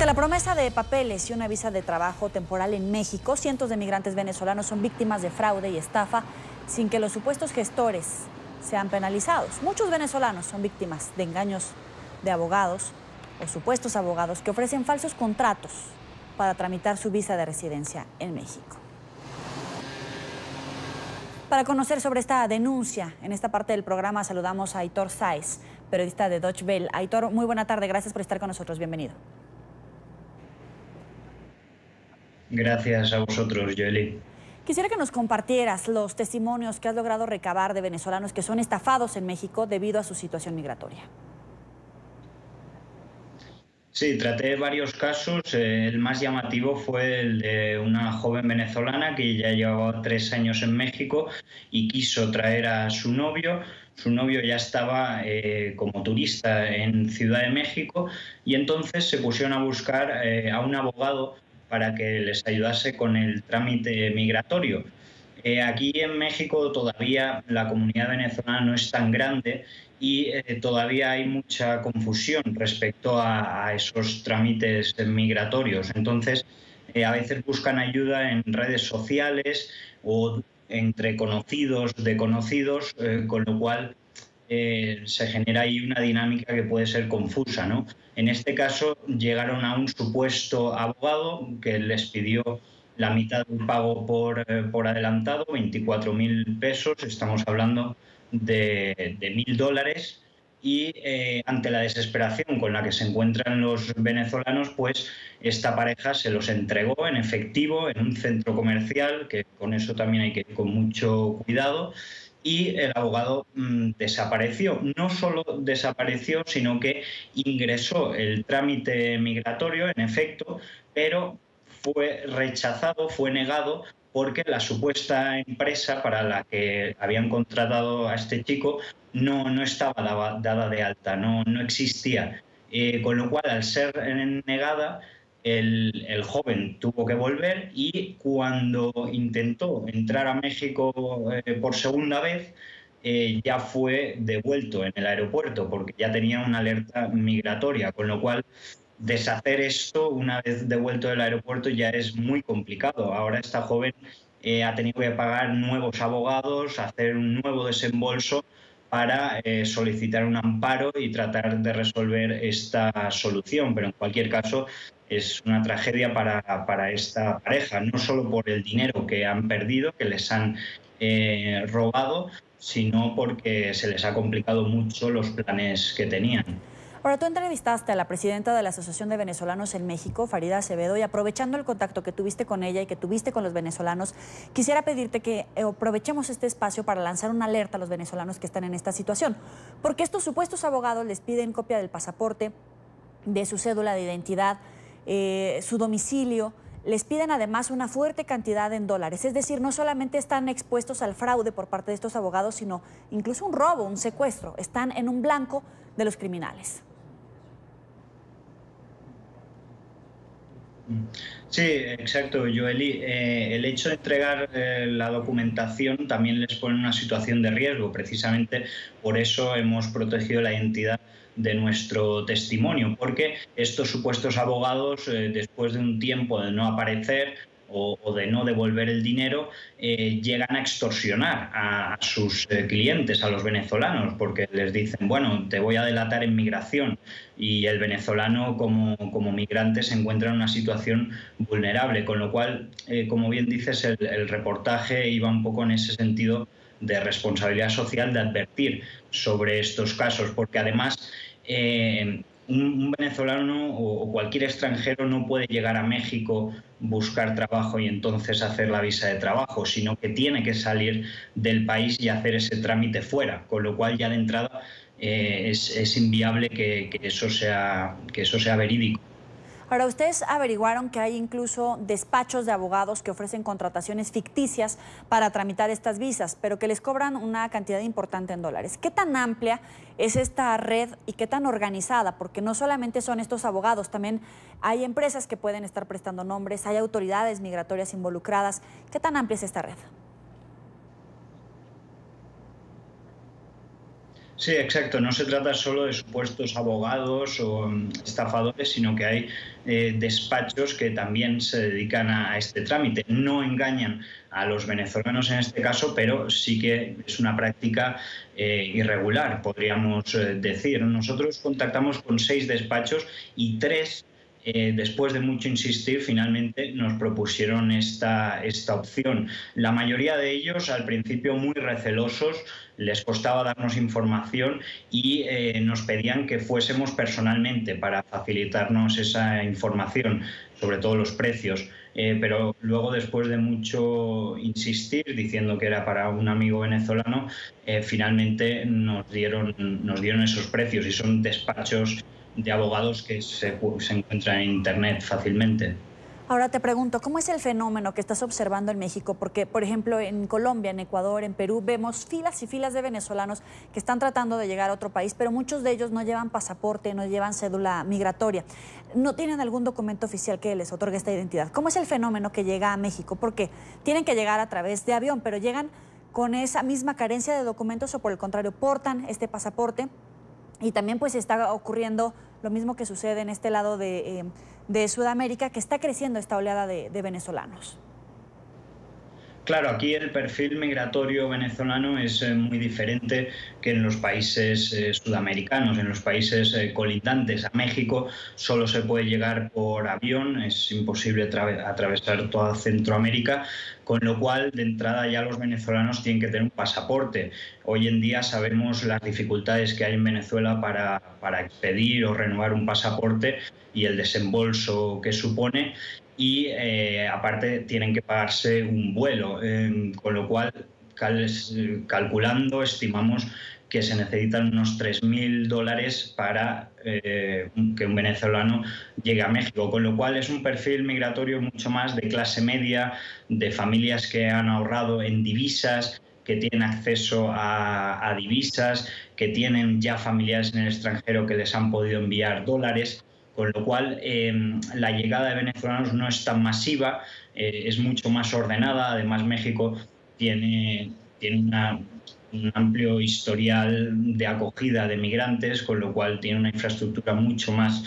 la promesa de papeles y una visa de trabajo temporal en México, cientos de migrantes venezolanos son víctimas de fraude y estafa sin que los supuestos gestores sean penalizados. Muchos venezolanos son víctimas de engaños de abogados o supuestos abogados que ofrecen falsos contratos para tramitar su visa de residencia en México. Para conocer sobre esta denuncia, en esta parte del programa saludamos a Aitor Sáez, periodista de Deutsche Welle. Aitor, muy buena tarde, gracias por estar con nosotros, bienvenido. Gracias a vosotros, Joely. Quisiera que nos compartieras los testimonios que has logrado recabar de venezolanos que son estafados en México debido a su situación migratoria. Sí, traté varios casos. El más llamativo fue el de una joven venezolana que ya llevaba 3 años en México y quiso traer a su novio. Su novio ya estaba como turista en Ciudad de México y entonces se pusieron a buscar a un abogado para que les ayudase con el trámite migratorio. Aquí en México todavía la comunidad venezolana no es tan grande y todavía hay mucha confusión respecto a esos trámites migratorios. Entonces, a veces buscan ayuda en redes sociales o entre conocidos de conocidos, con lo cual se genera ahí una dinámica que puede ser confusa, ¿no? En este caso llegaron a un supuesto abogado que les pidió la mitad del pago por adelantado, 24.000 pesos, estamos hablando de $1.000, y ante la desesperación con la que se encuentran los venezolanos, pues esta pareja se los entregó en efectivo en un centro comercial, que con eso también hay que ir con mucho cuidado, y el abogado desapareció. No solo desapareció, sino que ingresó el trámite migratorio, en efecto, pero fue rechazado, fue negado, porque la supuesta empresa para la que habían contratado a este chico no estaba dada de alta, no existía. Con lo cual, al ser negada, el joven tuvo que volver y cuando intentó entrar a México por segunda vez, ya fue devuelto en el aeropuerto porque ya tenía una alerta migratoria, con lo cual deshacer esto una vez devuelto del aeropuerto ya es muy complicado. Ahora esta joven ha tenido que pagar nuevos abogados, hacer un nuevo desembolso para solicitar un amparo y tratar de resolver esta solución. Pero en cualquier caso es una tragedia para esta pareja, no solo por el dinero que han perdido, que les han robado, sino porque se les ha complicado mucho los planes que tenían. Ahora, tú entrevistaste a la presidenta de la Asociación de Venezolanos en México, Farida Acevedo, y aprovechando el contacto que tuviste con ella y que tuviste con los venezolanos, quisiera pedirte que aprovechemos este espacio para lanzar una alerta a los venezolanos que están en esta situación, porque estos supuestos abogados les piden copia del pasaporte, de su cédula de identidad, su domicilio, les piden además una fuerte cantidad en dólares. Es decir, no solamente están expuestos al fraude por parte de estos abogados, sino incluso un robo, un secuestro. Están en un blanco de los criminales. Sí, exacto, Joely. El hecho de entregar la documentación también les pone en una situación de riesgo. Precisamente por eso hemos protegido la identidad de nuestro testimonio, porque estos supuestos abogados, después de un tiempo de no aparecer o de no devolver el dinero, llegan a extorsionar a sus clientes, a los venezolanos, porque les dicen, bueno, te voy a delatar en migración, y el venezolano como migrante se encuentra en una situación vulnerable, con lo cual, como bien dices, el reportaje iba un poco en ese sentido de responsabilidad social, de advertir sobre estos casos, porque además un venezolano o cualquier extranjero no puede llegar a México, buscar trabajo y entonces hacer la visa de trabajo, sino que tiene que salir del país y hacer ese trámite fuera, con lo cual ya de entrada es inviable que eso sea verídico. Ahora, ustedes averiguaron que hay incluso despachos de abogados que ofrecen contrataciones ficticias para tramitar estas visas, pero que les cobran una cantidad importante en dólares. ¿Qué tan amplia es esta red y qué tan organizada? Porque no solamente son estos abogados, también hay empresas que pueden estar prestando nombres, hay autoridades migratorias involucradas. ¿Qué tan amplia es esta red? Sí, exacto. No se trata solo de supuestos abogados o estafadores, sino que hay despachos que también se dedican a este trámite. No engañan a los venezolanos en este caso, pero sí que es una práctica irregular, podríamos decir. Nosotros contactamos con 6 despachos y 3, después de mucho insistir, finalmente nos propusieron esta opción. La mayoría de ellos, al principio muy recelosos, les costaba darnos información y nos pedían que fuésemos personalmente para facilitarnos esa información, sobre todo los precios. Pero luego, después de mucho insistir, diciendo que era para un amigo venezolano, finalmente nos dieron esos precios, y son despachos de abogados que se encuentran en Internet fácilmente. Ahora te pregunto, ¿cómo es el fenómeno que estás observando en México? Porque, por ejemplo, en Colombia, en Ecuador, en Perú, vemos filas y filas de venezolanos que están tratando de llegar a otro país, pero muchos de ellos no llevan pasaporte, no llevan cédula migratoria, no tienen algún documento oficial que les otorgue esta identidad. ¿Cómo es el fenómeno que llega a México? Porque tienen que llegar a través de avión, pero llegan con esa misma carencia de documentos, o por el contrario, portan este pasaporte. Y también pues está ocurriendo lo mismo que sucede en este lado de Sudamérica, que está creciendo esta oleada de venezolanos. Claro, aquí el perfil migratorio venezolano es muy diferente que en los países sudamericanos. En los países colindantes a México solo se puede llegar por avión, es imposible atravesar toda Centroamérica, con lo cual de entrada ya los venezolanos tienen que tener un pasaporte. Hoy en día sabemos las dificultades que hay en Venezuela para expedir o renovar un pasaporte y el desembolso que supone. Y aparte tienen que pagarse un vuelo, con lo cual calculando estimamos que se necesitan unos $3.000 para que un venezolano llegue a México, con lo cual es un perfil migratorio mucho más de clase media, de familias que han ahorrado en divisas, que tienen acceso a divisas, que tienen ya familiares en el extranjero que les han podido enviar dólares. Con lo cual, la llegada de venezolanos no es tan masiva, es mucho más ordenada. Además, México tiene un amplio historial de acogida de migrantes, con lo cual tiene una infraestructura mucho más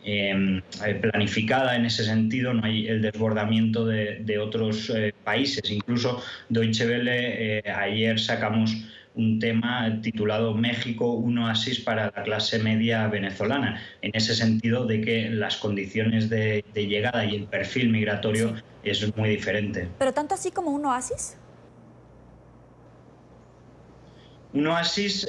planificada en ese sentido. No hay el desbordamiento de otros países. Incluso Deutsche Welle, ayer sacamos un tema titulado México, un oasis para la clase media venezolana, en ese sentido de que las condiciones de llegada y el perfil migratorio es muy diferente. ¿Pero tanto así como un oasis? Un oasis,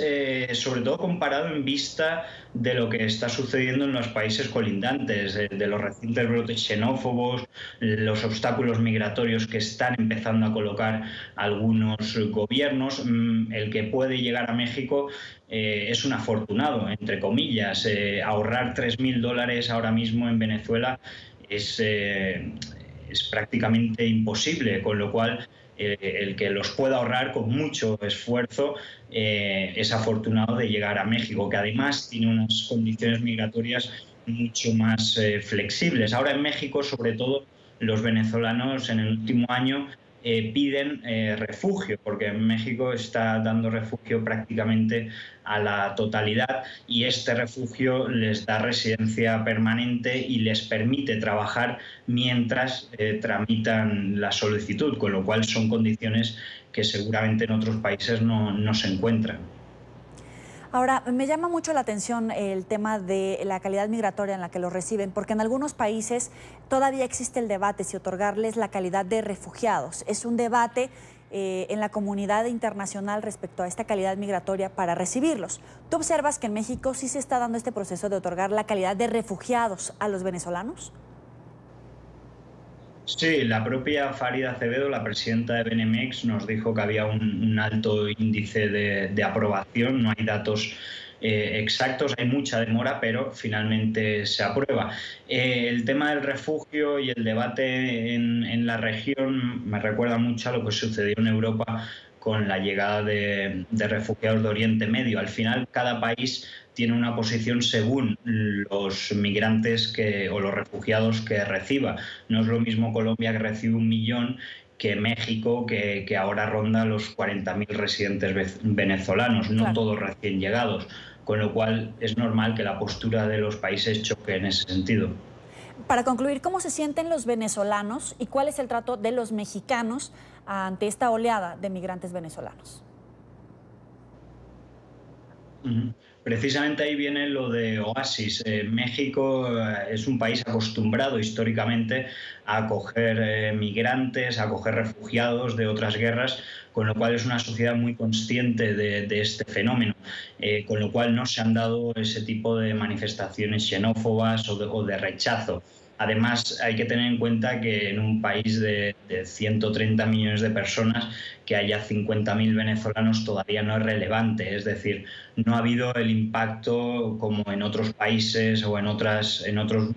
sobre todo comparado en vista de lo que está sucediendo en los países colindantes, de los recientes brotes xenófobos, los obstáculos migratorios que están empezando a colocar algunos gobiernos. El que puede llegar a México es un afortunado, entre comillas. Ahorrar $3.000 ahora mismo en Venezuela es prácticamente imposible, con lo cual el que los pueda ahorrar con mucho esfuerzo es afortunado de llegar a México, que además tiene unas condiciones migratorias mucho más flexibles. Ahora en México, sobre todo, los venezolanos en el último año piden refugio, porque en México está dando refugio prácticamente a la totalidad, y este refugio les da residencia permanente y les permite trabajar mientras tramitan la solicitud, con lo cual son condiciones que seguramente en otros países no se encuentran. Ahora, me llama mucho la atención el tema de la calidad migratoria en la que los reciben, porque en algunos países todavía existe el debate si otorgarles la calidad de refugiados. Es un debate en la comunidad internacional respecto a esta calidad migratoria para recibirlos. ¿Tú observas que en México sí se está dando este proceso de otorgar la calidad de refugiados a los venezolanos? Sí, la propia Farida Acevedo, la presidenta de Benemex, nos dijo que había un alto índice de aprobación. No hay datos exactos, hay mucha demora, pero finalmente se aprueba. El tema del refugio y el debate en la región me recuerda mucho a lo que sucedió en Europa con la llegada de refugiados de Oriente Medio. Al final, cada país tiene una posición según los migrantes o los refugiados que reciba. No es lo mismo Colombia, que recibe 1 millón, que México, que ahora ronda los 40.000 residentes venezolanos, no Claro. todos recién llegados, con lo cual es normal que la postura de los países choque en ese sentido. Para concluir, ¿cómo se sienten los venezolanos y cuál es el trato de los mexicanos ante esta oleada de migrantes venezolanos? Precisamente ahí viene lo de Oasis. México es un país acostumbrado históricamente a acoger migrantes, a acoger refugiados de otras guerras, con lo cual es una sociedad muy consciente de este fenómeno, con lo cual no se han dado ese tipo de manifestaciones xenófobas o de rechazo. Además, hay que tener en cuenta que en un país de 130 millones de personas, que haya 50.000 venezolanos todavía no es relevante. Es decir, no ha habido el impacto como en otros países o en otros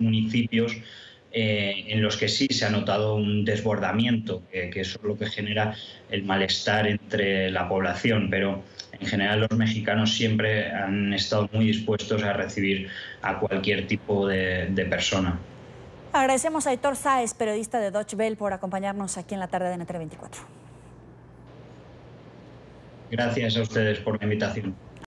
municipios en los que sí se ha notado un desbordamiento, que eso es lo que genera el malestar entre la población. Pero en general los mexicanos siempre han estado muy dispuestos a recibir a cualquier tipo de persona. Agradecemos a Aitor Sáez, periodista de Deutsche Welle, por acompañarnos aquí en la tarde de NTN 24. Gracias a ustedes por la invitación.